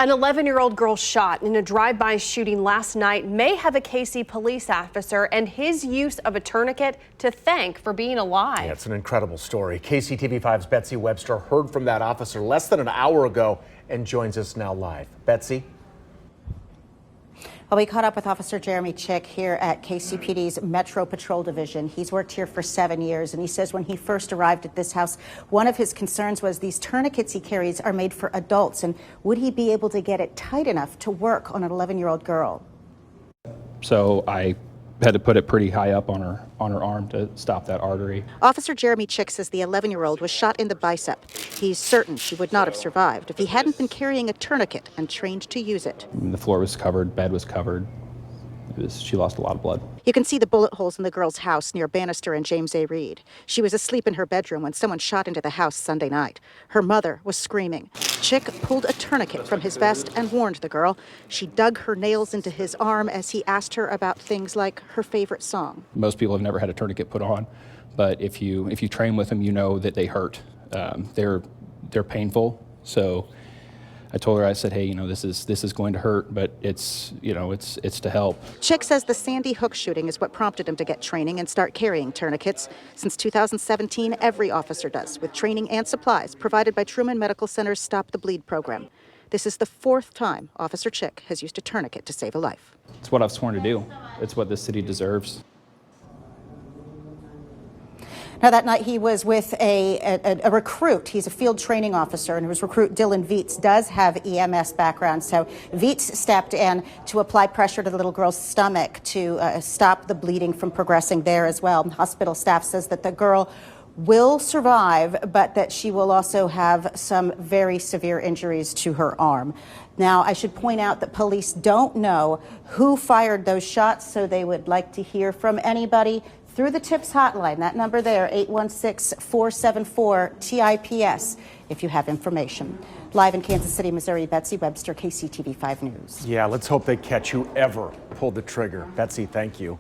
An 11-year-old girl shot in a drive-by shooting last night may have a KC police officer and his use of a tourniquet to thank for being alive. Yeah, it's an incredible story. KCTV5's Betsy Webster heard from that officer less than an hour ago and joins us now live. Betsy? Well, we caught up with Officer Jeremy Chick here at KCPD's Metro Patrol Division. He's worked here for 7 years, and he says when he first arrived at this house, one of his concerns was these tourniquets he carries are made for adults, and would he be able to get it tight enough to work on an 11-year-old girl? So I had to put it pretty high up on her arm to stop that artery. Officer Jeremy Chick says the 11-year-old was shot in the bicep. He's certain she would not have survived if he hadn't been carrying a tourniquet and trained to use it. The floor was covered, bed was covered. She lost a lot of blood. You can see the bullet holes in the girl's house near Bannister and James A. Reed. She was asleep in her bedroom when someone shot into the house Sunday night. Her mother was screaming. Chick pulled a tourniquet from his vest and warned the girl. She dug her nails into his arm as he asked her about things like her favorite song. Most people have never had a tourniquet put on, but if you train with them, you know that they hurt. They're painful. So I told her, I said, hey, this is going to hurt, but it's to help. Chick says the Sandy Hook shooting is what prompted him to get training and start carrying tourniquets. Since 2017, every officer does, with training and supplies provided by Truman Medical Center's Stop the Bleed program. This is the 4th time Officer Chick has used a tourniquet to save a life. It's what I've sworn to do. It's what this city deserves. Now, that night he was with a recruit. He's a field training officer, and his recruit, Dylan Viets, does have EMS background. So Viets stepped in to apply pressure to the little girl's stomach to stop the bleeding from progressing there as well. Hospital staff says that the girl will survive, but that she will also have some very severe injuries to her arm. Now, I should point out that police don't know who fired those shots, so they would like to hear from anybody through the TIPS hotline. That number there, 816-474-TIPS, if you have information. Live in Kansas City, Missouri, Betsy Webster, KCTV5 News. Yeah, let's hope they catch whoever pulled the trigger. Betsy, thank you.